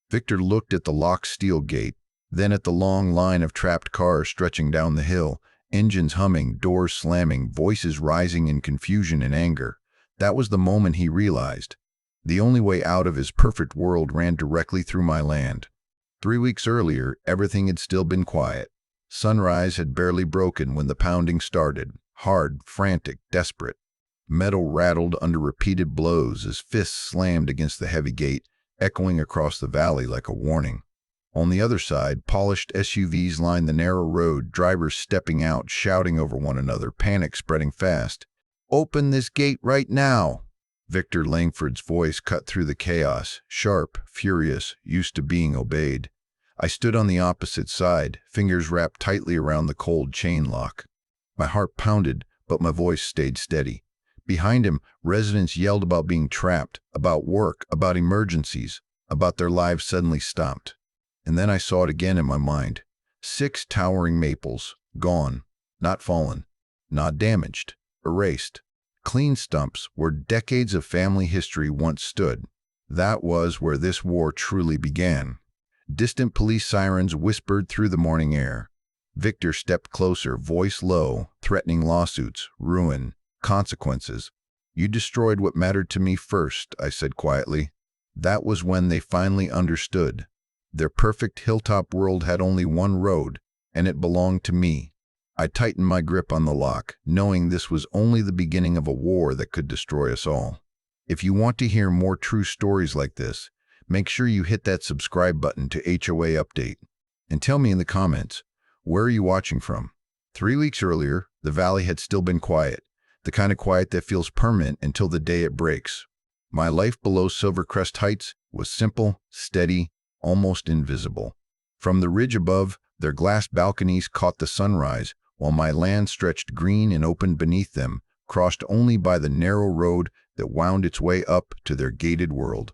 Victor looked at the locked steel gate, then at the long line of trapped cars stretching down the hill, engines humming, doors slamming, voices rising in confusion and anger. That was the moment he realized. The only way out of his perfect world ran directly through my land. 3 weeks earlier, everything had still been quiet. Sunrise had barely broken when the pounding started, hard, frantic, desperate. Metal rattled under repeated blows as fists slammed against the heavy gate, echoing across the valley like a warning. On the other side, polished SUVs lined the narrow road, drivers stepping out, shouting over one another, panic spreading fast. "Open this gate right now!" Victor Langford's voice cut through the chaos, sharp, furious, used to being obeyed. I stood on the opposite side, fingers wrapped tightly around the cold chain lock. My heart pounded, but my voice stayed steady. Behind him, residents yelled about being trapped, about work, about emergencies, about their lives suddenly stopped. And then I saw it again in my mind. 6 towering maples, gone, not fallen, not damaged, erased. Clean stumps where decades of family history once stood. That was where this war truly began. Distant police sirens whispered through the morning air. Victor stepped closer, voice low, threatening lawsuits, ruin, consequences. "You destroyed what mattered to me first," I said quietly. That was when they finally understood. Their perfect hilltop world had only one road, and it belonged to me. I tightened my grip on the lock, knowing this was only the beginning of a war that could destroy us all. If you want to hear more true stories like this, make sure you hit that subscribe button to HOA Update. And tell me in the comments, where are you watching from? 3 weeks earlier, the valley had still been quiet, the kind of quiet that feels permanent until the day it breaks. My life below Silvercrest Heights was simple, steady, almost invisible. From the ridge above, their glass balconies caught the sunrise, while my land stretched green and open beneath them, crossed only by the narrow road that wound its way up to their gated world.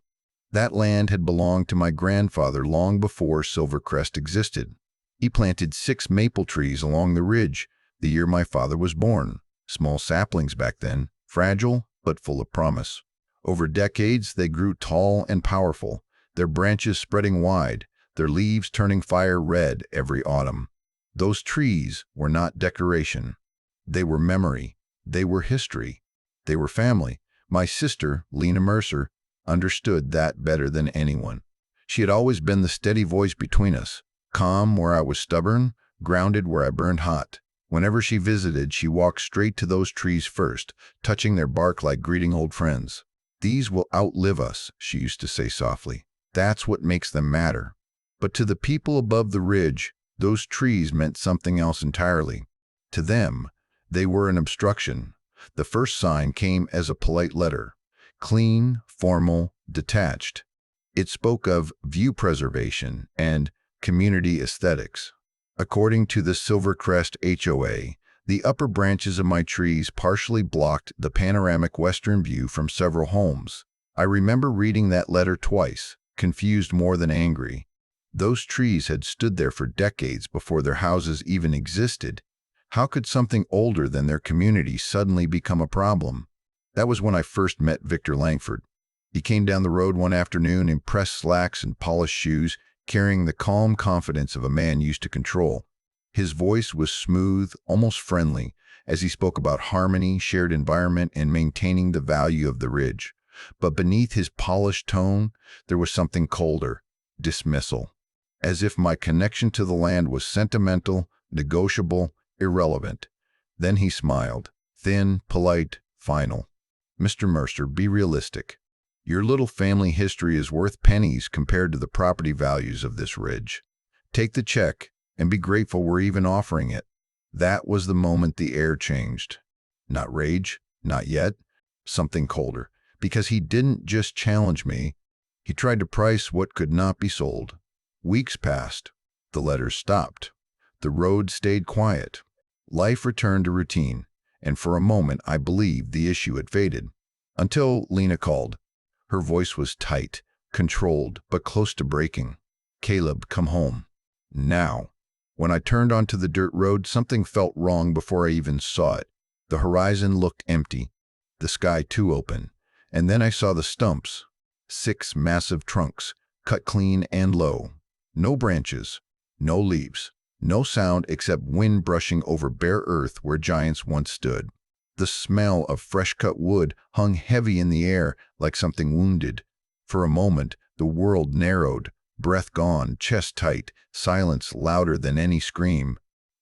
That land had belonged to my grandfather long before Silvercrest existed. He planted 6 maple trees along the ridge the year my father was born. Small saplings back then, fragile but full of promise. Over decades, they grew tall and powerful, their branches spreading wide, their leaves turning fire red every autumn. Those trees were not decoration. They were memory. They were history. They were family. My sister, Lena Mercer, understood that better than anyone. She had always been the steady voice between us, calm where I was stubborn, grounded where I burned hot. Whenever she visited, she walked straight to those trees first, touching their bark like greeting old friends. "These will outlive us," she used to say softly. "That's what makes them matter." But to the people above the ridge, those trees meant something else entirely. To them, they were an obstruction. The first sign came as a polite letter, clean, formal, detached. It spoke of view preservation and community aesthetics. According to the Silvercrest HOA, the upper branches of my trees partially blocked the panoramic western view from several homes. I remember reading that letter twice, confused more than angry. Those trees had stood there for decades before their houses even existed. How could something older than their community suddenly become a problem? That was when I first met Victor Langford. He came down the road one afternoon in pressed slacks and polished shoes, carrying the calm confidence of a man used to control. His voice was smooth, almost friendly, as he spoke about harmony, shared environment, and maintaining the value of the ridge. But beneath his polished tone, there was something colder, dismissal. As if my connection to the land was sentimental, negotiable, irrelevant. Then he smiled, thin, polite, final. "Mr. Mercer, be realistic. Your little family history is worth pennies compared to the property values of this ridge. Take the check and be grateful we're even offering it." That was the moment the air changed. Not rage, not yet, something colder. Because he didn't just challenge me, he tried to price what could not be sold. Weeks passed. The letters stopped. The road stayed quiet. Life returned to routine, and for a moment I believed the issue had faded. Until Lena called. Her voice was tight, controlled, but close to breaking. "Caleb, come home. Now." When I turned onto the dirt road, something felt wrong before I even saw it. The horizon looked empty, the sky too open, and then I saw the stumps. 6 massive trunks, cut clean and low. No branches, no leaves, no sound except wind brushing over bare earth where giants once stood. The smell of fresh-cut wood hung heavy in the air like something wounded. For a moment, the world narrowed, breath gone, chest tight, silence louder than any scream.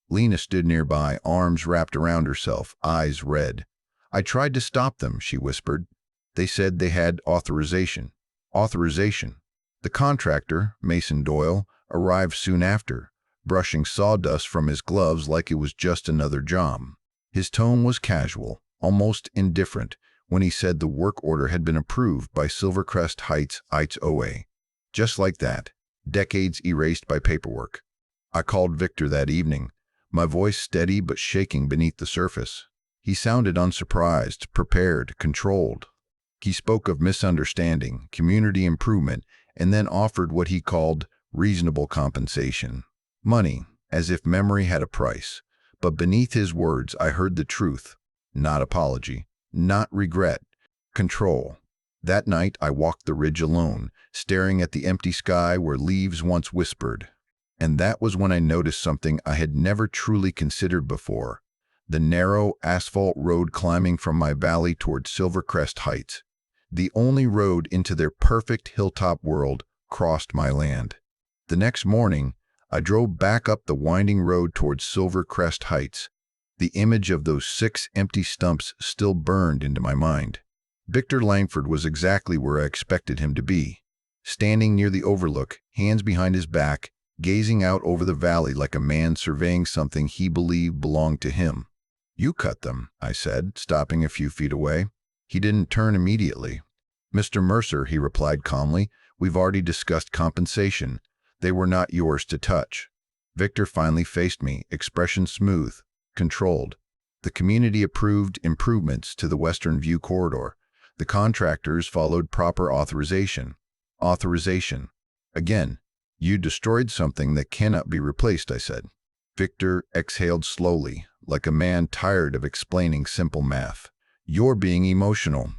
Lena stood nearby, arms wrapped around herself, eyes red. "I tried to stop them," she whispered. "They said they had authorization." Authorization. The contractor, Mason Doyle, arrived soon after, brushing sawdust from his gloves like it was just another job. His tone was casual, almost indifferent, when he said the work order had been approved by Silvercrest Heights ITOA. Just like that, decades erased by paperwork. I called Victor that evening, my voice steady but shaking beneath the surface. He sounded unsurprised, prepared, controlled. He spoke of misunderstanding, community improvement, and then offered what he called reasonable compensation. Money, as if memory had a price. But beneath his words I heard the truth. Not apology, not regret, control. That night I walked the ridge alone, staring at the empty sky where leaves once whispered. And that was when I noticed something I had never truly considered before. The narrow asphalt road climbing from my valley toward Silvercrest Heights. The only road into their perfect hilltop world crossed my land. The next morning, I drove back up the winding road towards Silvercrest Heights. The image of those 6 empty stumps still burned into my mind. Victor Langford was exactly where I expected him to be, standing near the overlook, hands behind his back, gazing out over the valley like a man surveying something he believed belonged to him. "You cut them," I said, stopping a few feet away. He didn't turn immediately. "Mr. Mercer," he replied calmly, "we've already discussed compensation. They were not yours to touch." Victor finally faced me, expression smooth, controlled. The community approved improvements to the Western View corridor. The contractors followed proper authorization. Authorization. Again, "You destroyed something that cannot be replaced," I said. Victor exhaled slowly, like a man tired of explaining simple math. "You're being emotional.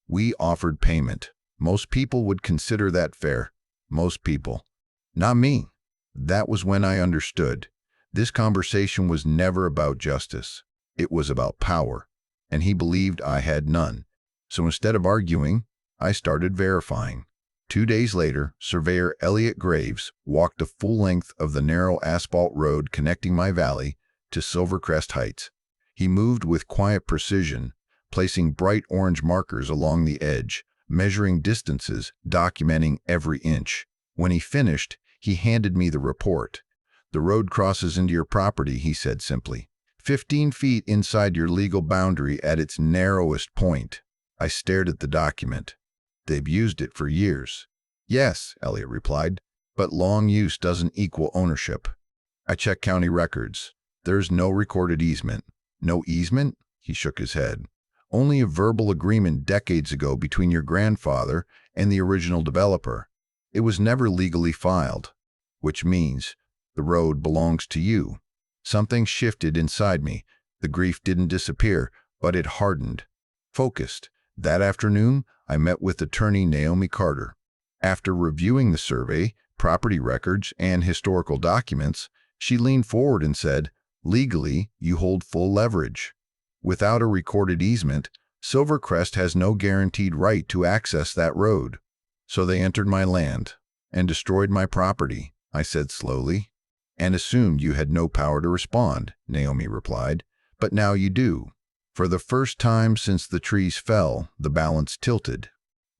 We offered payment. Most people would consider that fair. Most people. Not me." That was when I understood. This conversation was never about justice. It was about power, and he believed I had none. So instead of arguing, I started verifying. 2 days later, Surveyor Elliot Graves walked the full length of the narrow asphalt road connecting my valley to Silvercrest Heights. He moved with quiet precision, placing bright orange markers along the edge, measuring distances, documenting every inch. When he finished, he handed me the report. "The road crosses into your property," he said simply. 15 feet inside your legal boundary at its narrowest point." I stared at the document. "They've used it for years." "Yes," Elliot replied, "but long use doesn't equal ownership." I checked county records. "There's no recorded easement." "No easement?" He shook his head. "Only a verbal agreement decades ago between your grandfather and the original developer. It was never legally filed." "Which means the road belongs to you." Something shifted inside me. The grief didn't disappear, but it hardened. Focused. That afternoon, I met with attorney Naomi Carter. After reviewing the survey, property records, and historical documents, she leaned forward and said, "Legally, you hold full leverage. Without a recorded easement, Silvercrest has no guaranteed right to access that road." "So they entered my land and destroyed my property," I said slowly. "And assumed you had no power to respond," Naomi replied. "But now you do." For the first time since the trees fell, the balance tilted.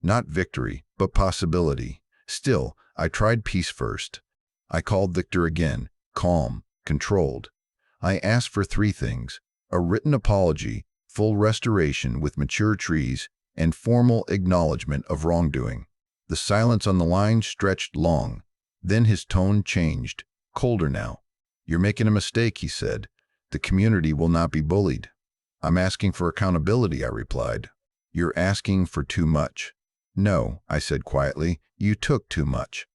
Not victory, but possibility. Still, I tried peace first. I called Victor again, calm, controlled. I asked for 3 things: a written apology, full restoration with mature trees, and formal acknowledgement of wrongdoing. The silence on the line stretched long. Then his tone changed, colder now. "You're making a mistake," he said. "The community will not be bullied." "I'm asking for accountability," I replied. "You're asking for too much." "No," I said quietly, "you took too much."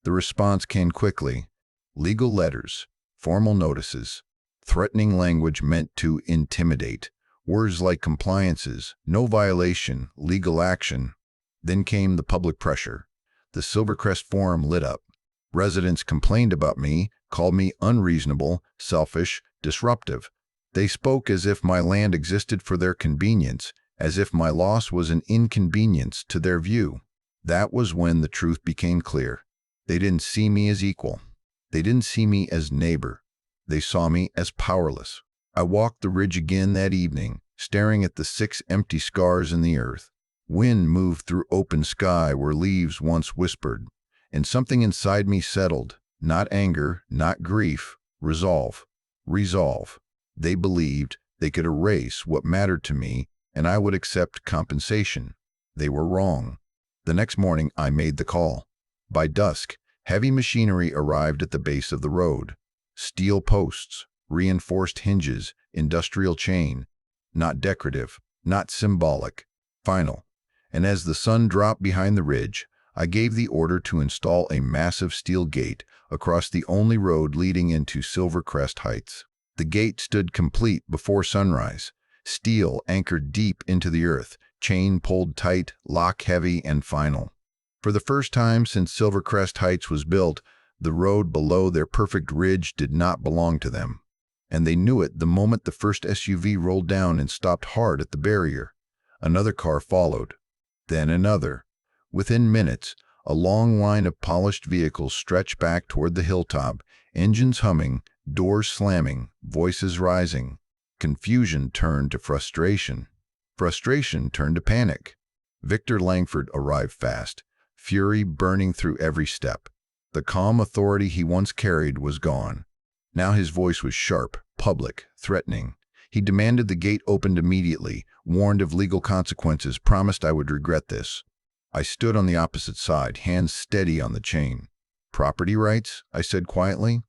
The response came quickly. Legal letters, formal notices, threatening language meant to intimidate, words like compliances, no violation, legal action. Then came the public pressure. The Silvercrest Forum lit up. Residents complained about me, called me unreasonable, selfish, disruptive. They spoke as if my land existed for their convenience, as if my loss was an inconvenience to their view. That was when the truth became clear. They didn't see me as equal. They didn't see me as neighbor. They saw me as powerless. I walked the ridge again that evening, staring at the 6 empty scars in the earth. Wind moved through open sky where leaves once whispered, and something inside me settled. Not anger, not grief, resolve. Resolve. They believed they could erase what mattered to me, and I would accept compensation. They were wrong. The next morning I made the call. By dusk, heavy machinery arrived at the base of the road. Steel posts, reinforced hinges, industrial chain. Not decorative, not symbolic. Final. And as the sun dropped behind the ridge, I gave the order to install a massive steel gate across the only road leading into Silvercrest Heights. The gate stood complete before sunrise, steel anchored deep into the earth, chain pulled tight, lock heavy and final. For the first time since Silvercrest Heights was built, the road below their perfect ridge did not belong to them. And they knew it the moment the first SUV rolled down and stopped hard at the barrier. Another car followed, then another. Within minutes, a long line of polished vehicles stretched back toward the hilltop, engines humming, doors slamming, voices rising. Confusion turned to frustration. Frustration turned to panic. Victor Langford arrived fast, fury burning through every step. The calm authority he once carried was gone. Now his voice was sharp, public, threatening. He demanded the gate opened immediately, warned of legal consequences, promised I would regret this. I stood on the opposite side, hands steady on the chain. Property rights? I said quietly.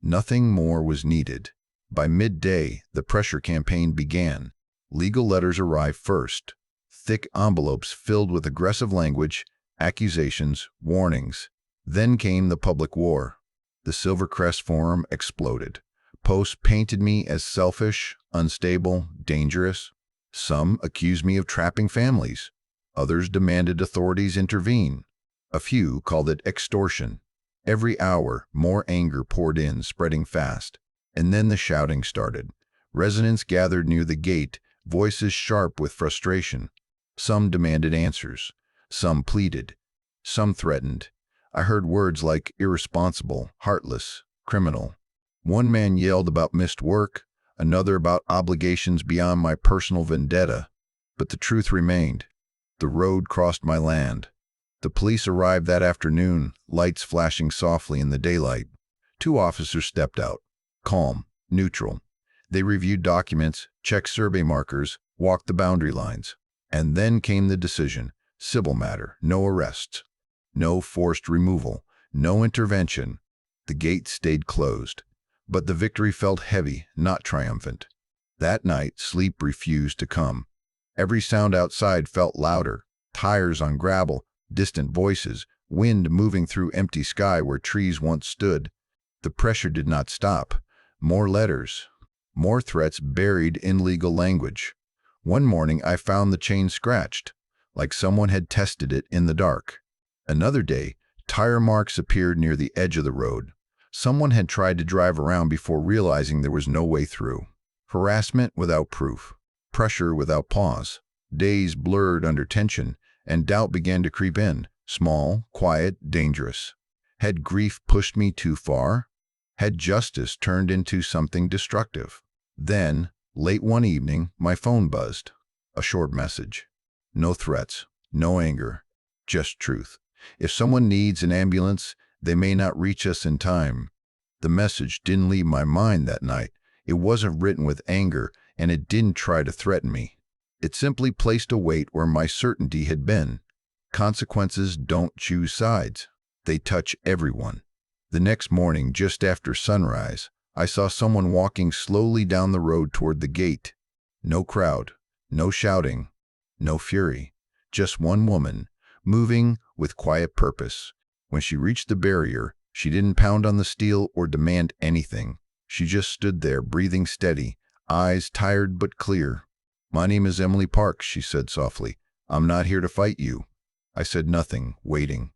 Nothing more was needed. By midday, the pressure campaign began. Legal letters arrived first. Thick envelopes filled with aggressive language, accusations, warnings. Then came the public war. The Silvercrest Forum exploded. Posts painted me as selfish, unstable, dangerous. Some accused me of trapping families. Others demanded authorities intervene. A few called it extortion. Every hour, more anger poured in, spreading fast. And then the shouting started. Residents gathered near the gate, voices sharp with frustration. Some demanded answers. Some pleaded. Some threatened. I heard words like irresponsible, heartless, criminal. One man yelled about missed work, another about obligations beyond my personal vendetta. But the truth remained. The road crossed my land. The police arrived that afternoon, lights flashing softly in the daylight. 2 officers stepped out, calm, neutral. They reviewed documents, checked survey markers, walked the boundary lines. And then came the decision. Civil matter, no arrests. No forced removal, no intervention. The gate stayed closed. But the victory felt heavy, not triumphant. That night, sleep refused to come. Every sound outside felt louder. Tires on gravel, distant voices, wind moving through empty sky where trees once stood. The pressure did not stop. More letters, more threats buried in legal language. One morning I found the chain scratched, like someone had tested it in the dark. Another day, tire marks appeared near the edge of the road. Someone had tried to drive around before realizing there was no way through. Harassment without proof. Pressure without pause. Days blurred under tension, and doubt began to creep in. Small, quiet, dangerous. Had grief pushed me too far? Had justice turned into something destructive? Then, late one evening, my phone buzzed. A short message. No threats, no anger, just truth. If someone needs an ambulance, they may not reach us in time. The message didn't leave my mind that night. It wasn't written with anger, and it didn't try to threaten me. It simply placed a weight where my certainty had been. Consequences don't choose sides. They touch everyone. The next morning, just after sunrise, I saw someone walking slowly down the road toward the gate. No crowd, no shouting, no fury. Just one woman, moving with quiet purpose. When she reached the barrier, she didn't pound on the steel or demand anything. She just stood there, breathing steady, eyes tired but clear. "My name is Emily Parks," she said softly. "I'm not here to fight you." I said nothing, waiting.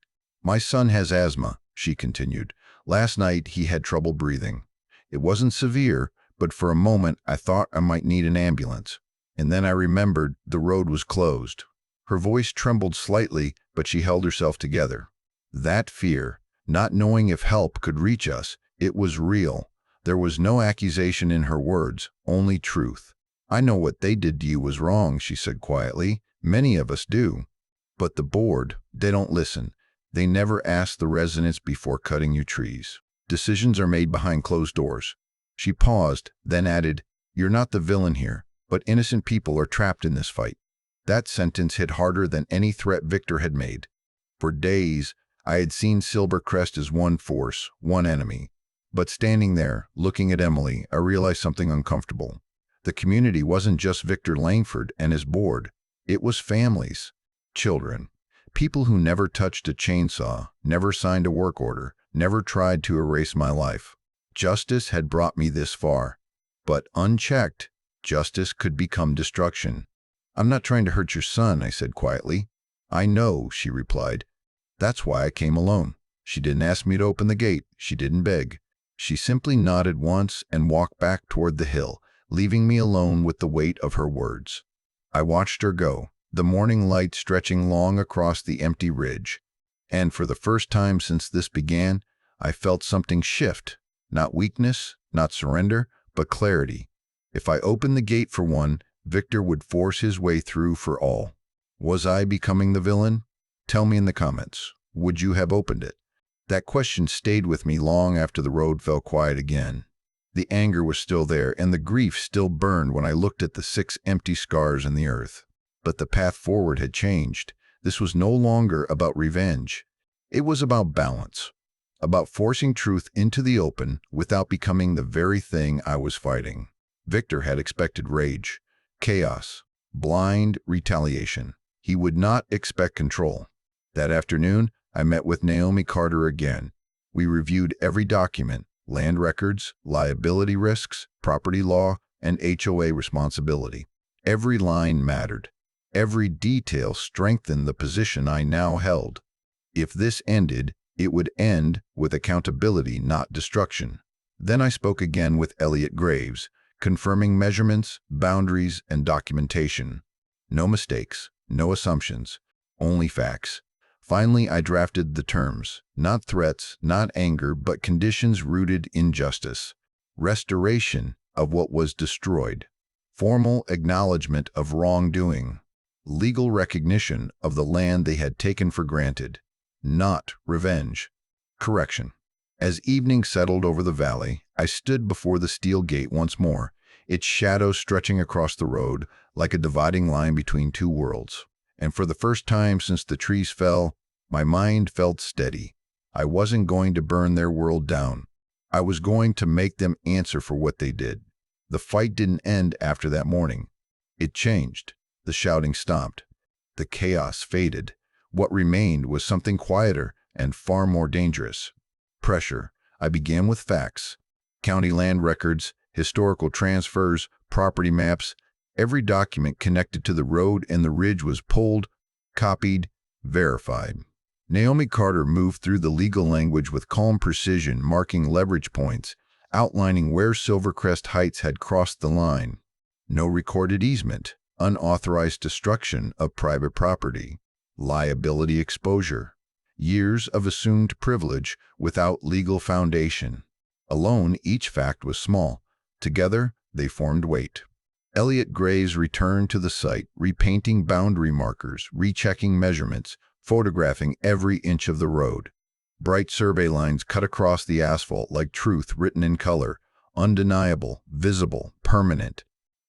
My son has asthma, she continued. Last night he had trouble breathing. It wasn't severe, but for a moment I thought I might need an ambulance. And then I remembered the road was closed. Her voice trembled slightly, but she held herself together. That fear, not knowing if help could reach us, it was real. There was no accusation in her words, only truth. I know what they did to you was wrong, she said quietly. Many of us do. But the board, they don't listen. They never ask the residents before cutting your trees. Decisions are made behind closed doors. She paused, then added, "You're not the villain here, but innocent people are trapped in this fight." That sentence hit harder than any threat Victor had made. For days, I had seen Silvercrest as one force, one enemy. But standing there, looking at Emily, I realized something uncomfortable. The community wasn't just Victor Langford and his board. It was families, children, people who never touched a chainsaw, never signed a work order, never tried to erase my life. Justice had brought me this far. But unchecked, justice could become destruction. "I'm not trying to hurt your son," I said quietly. "I know," she replied. "That's why I came alone." She didn't ask me to open the gate. She didn't beg. She simply nodded once and walked back toward the hill, leaving me alone with the weight of her words. I watched her go, the morning light stretching long across the empty ridge. And for the first time since this began, I felt something shift. Not weakness, not surrender, but clarity. If I opened the gate for one, Victor would force his way through for all. Was I becoming the villain? Tell me in the comments. Would you have opened it? That question stayed with me long after the road fell quiet again. The anger was still there, and the grief still burned when I looked at the 6 empty scars in the earth. But the path forward had changed. This was no longer about revenge. It was about balance, about forcing truth into the open without becoming the very thing I was fighting. Victor had expected rage, chaos, blind retaliation. He would not expect control. That afternoon, I met with Naomi Carter again. We reviewed every document, land records, liability risks, property law, and HOA responsibility. Every line mattered. Every detail strengthened the position I now held. If this ended, it would end with accountability, not destruction. Then I spoke again with Elliot Graves, confirming measurements, boundaries, and documentation. No mistakes, no assumptions, only facts. Finally, I drafted the terms, not threats, not anger, but conditions rooted in justice. Restoration of what was destroyed. Formal acknowledgement of wrongdoing. Legal recognition of the land they had taken for granted. Not revenge. Correction. As evening settled over the valley, I stood before the steel gate once more, its shadow stretching across the road like a dividing line between two worlds. And for the first time since the trees fell, my mind felt steady. I wasn't going to burn their world down. I was going to make them answer for what they did. The fight didn't end after that morning. It changed. The shouting stopped. The chaos faded. What remained was something quieter and far more dangerous. Pressure. I began with facts. County land records, historical transfers, property maps. Every document connected to the road and the ridge was pulled, copied, verified. Naomi Carter moved through the legal language with calm precision, marking leverage points, outlining where Silvercrest Heights had crossed the line. No recorded easement, unauthorized destruction of private property, liability exposure, years of assumed privilege without legal foundation. Alone, each fact was small. Together, they formed weight. Elliot Graves returned to the site, repainting boundary markers, rechecking measurements, photographing every inch of the road. Bright survey lines cut across the asphalt like truth written in color, undeniable, visible, permanent.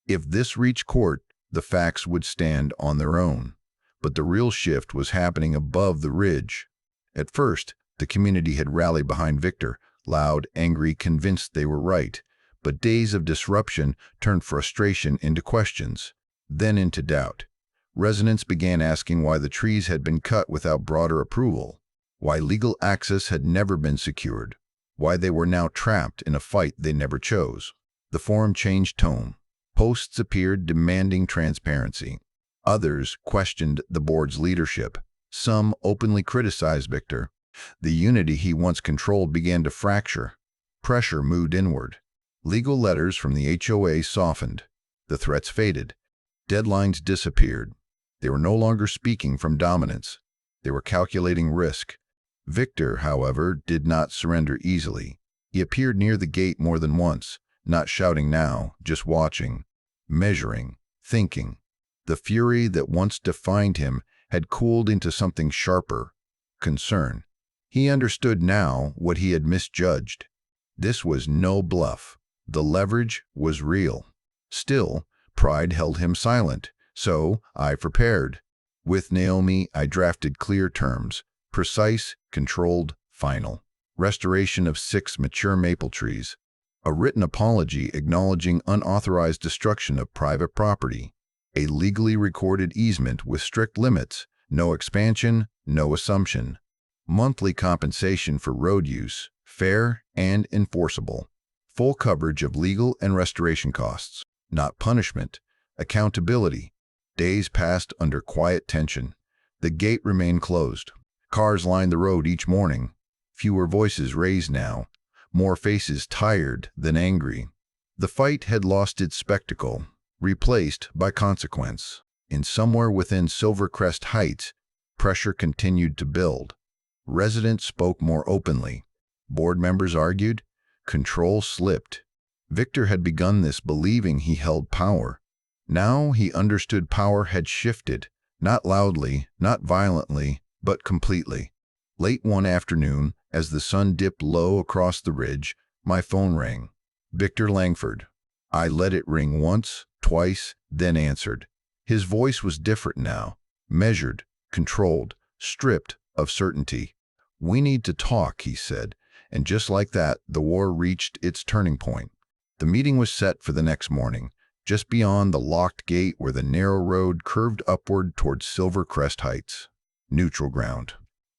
If this reached court, the facts would stand on their own. But the real shift was happening above the ridge. At first, the community had rallied behind Victor, loud, angry, convinced they were right. But days of disruption turned frustration into questions, then into doubt. Residents began asking why the trees had been cut without broader approval, why legal access had never been secured, why they were now trapped in a fight they never chose. The forum changed tone. Posts appeared demanding transparency. Others questioned the board's leadership. Some openly criticized Victor. The unity he once controlled began to fracture. Pressure moved inward. Legal letters from the HOA softened. The threats faded. Deadlines disappeared. They were no longer speaking from dominance. They were calculating risk. Victor, however, did not surrender easily. He appeared near the gate more than once, not shouting now, just watching, measuring, thinking. The fury that once defined him had cooled into something sharper: concern. He understood now what he had misjudged. This was no bluff. The leverage was real. Still, pride held him silent, so I prepared. With Naomi, I drafted clear terms: precise, controlled, final. Restoration of 6 mature maple trees. A written apology acknowledging unauthorized destruction of private property. A legally recorded easement with strict limits: no expansion, no assumption. Monthly compensation for road use, fair and enforceable. Full coverage of legal and restoration costs. Not punishment, accountability. Days passed under quiet tension. The gate remained closed. Cars lined the road each morning. Fewer voices raised now. More faces tired than angry. The fight had lost its spectacle, replaced by consequence. And somewhere within Silvercrest Heights, pressure continued to build. Residents spoke more openly. Board members argued. Control slipped. Victor had begun this believing he held power. Now he understood power had shifted, not loudly, not violently, but completely. Late one afternoon, as the sun dipped low across the ridge, my phone rang. Victor Langford. I let it ring once, twice, then answered. His voice was different now, measured, controlled, stripped of certainty. "We need to talk," he said, and just like that, the war reached its turning point. The meeting was set for the next morning, just beyond the locked gate where the narrow road curved upward toward Silvercrest Heights. Neutral ground.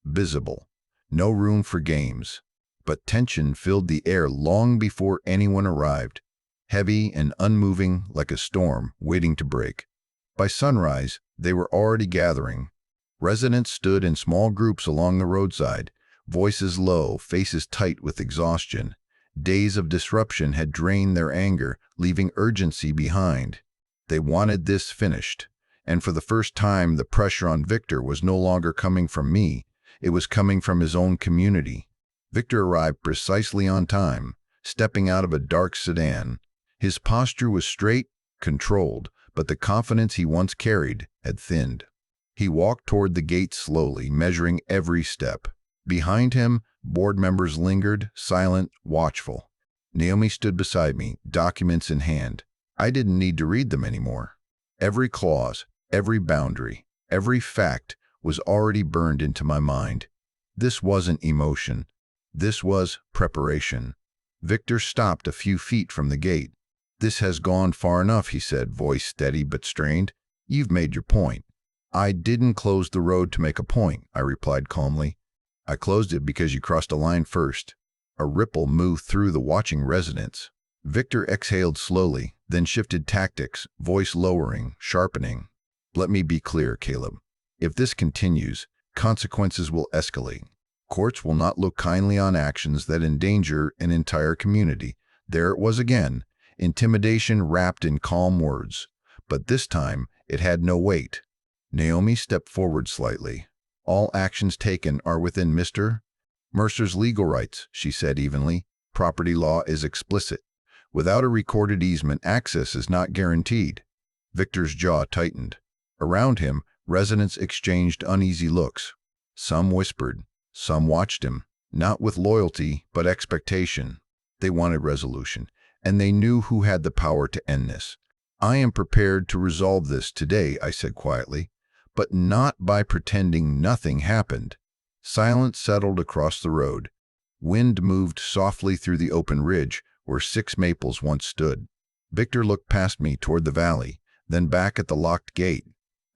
Visible. No room for games. But tension filled the air long before anyone arrived, heavy and unmoving like a storm waiting to break. By sunrise, they were already gathering. Residents stood in small groups along the roadside, voices low, faces tight with exhaustion. Days of disruption had drained their anger, leaving urgency behind. They wanted this finished. And for the first time, the pressure on Victor was no longer coming from me. It was coming from his own community. Victor arrived precisely on time, stepping out of a dark sedan. His posture was straight, controlled, but the confidence he once carried had thinned. He walked toward the gate slowly, measuring every step. Behind him, board members lingered, silent, watchful. Naomi stood beside me, documents in hand. I didn't need to read them anymore. Every clause, every boundary, every fact was already burned into my mind. This wasn't emotion. This was preparation. Victor stopped a few feet from the gate. "This has gone far enough," he said, voice steady but strained. "You've made your point." "I didn't close the road to make a point," I replied calmly. "I closed it because you crossed a line first." A ripple moved through the watching residents. Victor exhaled slowly, then shifted tactics, voice lowering, sharpening. "Let me be clear, Caleb. If this continues, consequences will escalate. Courts will not look kindly on actions that endanger an entire community." There it was again, intimidation wrapped in calm words. But this time, it had no weight. Naomi stepped forward slightly. "All actions taken are within Mr. Mercer's legal rights," she said evenly. "Property law is explicit. Without a recorded easement, access is not guaranteed." Victor's jaw tightened. Around him, residents exchanged uneasy looks. Some whispered. Some watched him, not with loyalty, but expectation. They wanted resolution, and they knew who had the power to end this. "I am prepared to resolve this today," I said quietly, "but not by pretending nothing happened." Silence settled across the road. Wind moved softly through the open ridge where 6 maples once stood. Victor looked past me toward the valley, then back at the locked gate,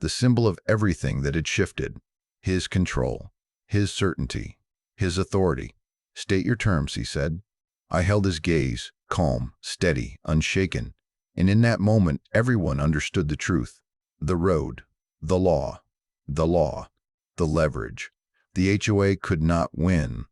the symbol of everything that had shifted. His control, his certainty, his authority. "State your terms," he said. I held his gaze, calm, steady, unshaken. And in that moment, everyone understood the truth. The road, the law, the leverage. The HOA could not win.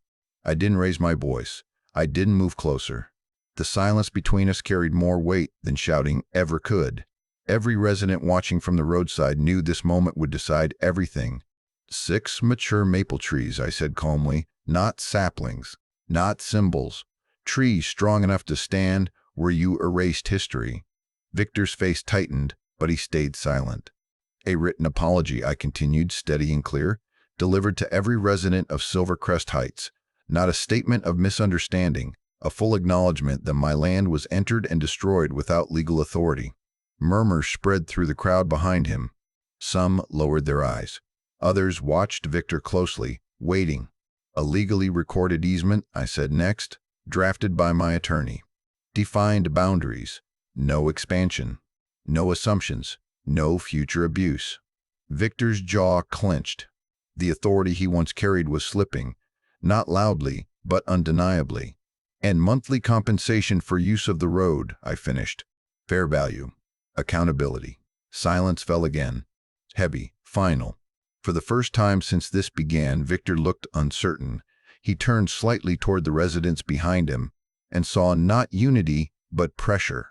I didn't raise my voice. I didn't move closer. The silence between us carried more weight than shouting ever could. Every resident watching from the roadside knew this moment would decide everything. 6 mature maple trees, I said calmly, not saplings, not symbols. Trees strong enough to stand where you erased history. Victor's face tightened, but he stayed silent. A written apology, I continued, steady and clear, delivered to every resident of Silvercrest Heights. Not a statement of misunderstanding, a full acknowledgement that my land was entered and destroyed without legal authority. Murmurs spread through the crowd behind him. Some lowered their eyes. Others watched Victor closely, waiting. A legally recorded easement, I said next, drafted by my attorney. Defined boundaries. No expansion. No assumptions. No future abuse. Victor's jaw clenched. The authority he once carried was slipping, not loudly, but undeniably. And monthly compensation for use of the road, I finished. Fair value. Accountability. Silence fell again. Heavy. Final. For the first time since this began, Victor looked uncertain. He turned slightly toward the residents behind him and saw not unity, but pressure.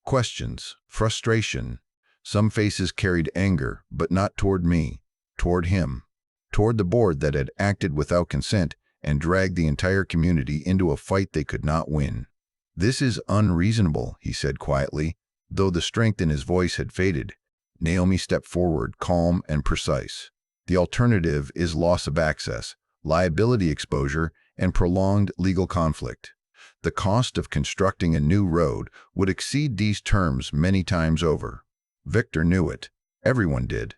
Questions. Frustration. Some faces carried anger, but not toward me. Toward him. Toward the board that had acted without consent and dragged the entire community into a fight they could not win. "This is unreasonable," he said quietly, though the strength in his voice had faded. Naomi stepped forward, calm and precise. "The alternative is loss of access, liability exposure, and prolonged legal conflict. The cost of constructing a new road would exceed these terms many times over." Victor knew it. Everyone did.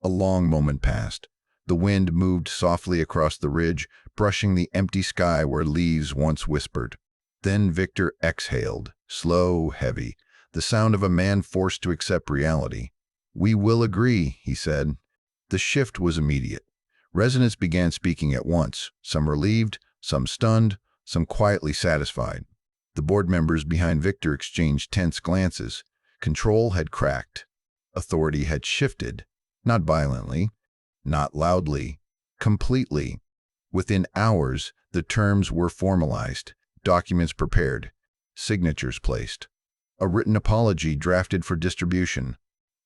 A long moment passed. The wind moved softly across the ridge, brushing the empty sky where leaves once whispered. Then Victor exhaled, slow, heavy, the sound of a man forced to accept reality. "We will agree," he said. The shift was immediate. Residents began speaking at once, some relieved, some stunned, some quietly satisfied. The board members behind Victor exchanged tense glances. Control had cracked. Authority had shifted, not violently, not loudly, completely. Within hours, the terms were formalized, documents prepared, signatures placed. A written apology drafted for distribution.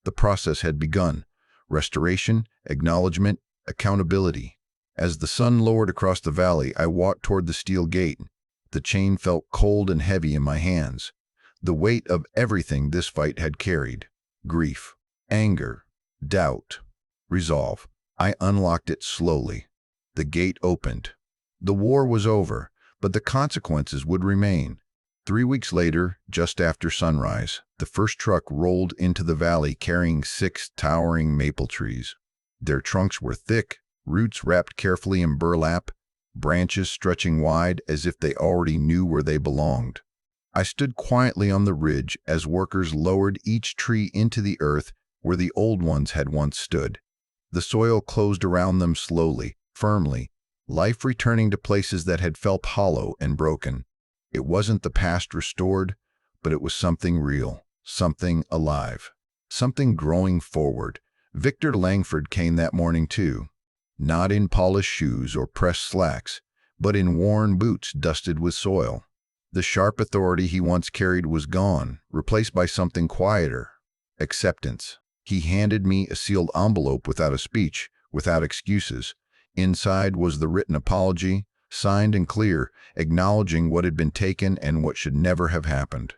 The process had begun. Restoration, acknowledgement, accountability. As the sun lowered across the valley, I walked toward the steel gate. The chain felt cold and heavy in my hands. The weight of everything this fight had carried. Grief, anger, doubt, resolve. I unlocked it slowly. The gate opened. The war was over, but the consequences would remain. 3 weeks later, just after sunrise, the first truck rolled into the valley carrying 6 towering maple trees. Their trunks were thick, roots wrapped carefully in burlap, branches stretching wide as if they already knew where they belonged. I stood quietly on the ridge as workers lowered each tree into the earth where the old ones had once stood. The soil closed around them slowly, firmly, life returning to places that had felt hollow and broken. It wasn't the past restored, but it was something real, something alive, something growing forward. Victor Langford came that morning too, not in polished shoes or pressed slacks, but in worn boots dusted with soil. The sharp authority he once carried was gone, replaced by something quieter, acceptance. He handed me a sealed envelope without a speech, without excuses. Inside was the written apology, signed and clear, acknowledging what had been taken and what should never have happened.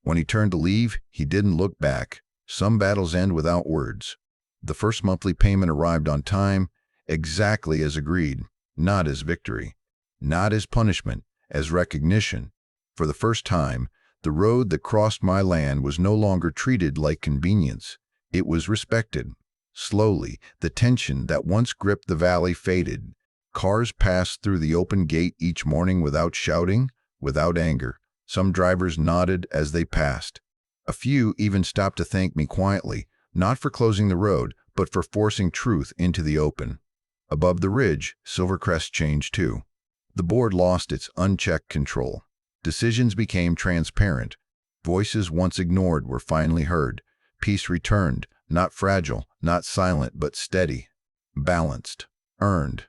When he turned to leave, he didn't look back. Some battles end without words. The first monthly payment arrived on time, exactly as agreed, not as victory, not as punishment, as recognition. For the first time, the road that crossed my land was no longer treated like convenience. It was respected. Slowly, the tension that once gripped the valley faded. Cars passed through the open gate each morning without shouting, without anger. Some drivers nodded as they passed. A few even stopped to thank me quietly, not for closing the road, but for forcing truth into the open. Above the ridge, Silvercrest changed too. The board lost its unchecked control. Decisions became transparent. Voices once ignored were finally heard. Peace returned, not fragile, not silent, but steady, balanced, earned.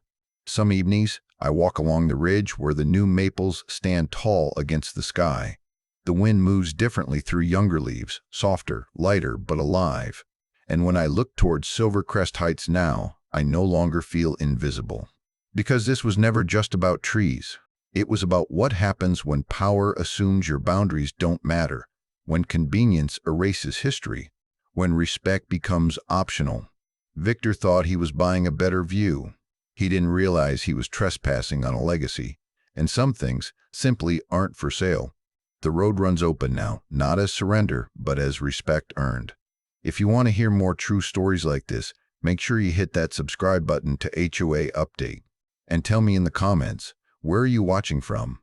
Some evenings, I walk along the ridge where the new maples stand tall against the sky. The wind moves differently through younger leaves, softer, lighter, but alive. And when I look towards Silvercrest Heights now, I no longer feel invisible. Because this was never just about trees. It was about what happens when power assumes your boundaries don't matter, when convenience erases history, when respect becomes optional. Victor thought he was buying a better view. He didn't realize he was trespassing on a legacy, and some things simply aren't for sale. The road runs open now, not as surrender, but as respect earned. If you want to hear more true stories like this, make sure you hit that subscribe button to HOA Update. And tell me in the comments, where are you watching from?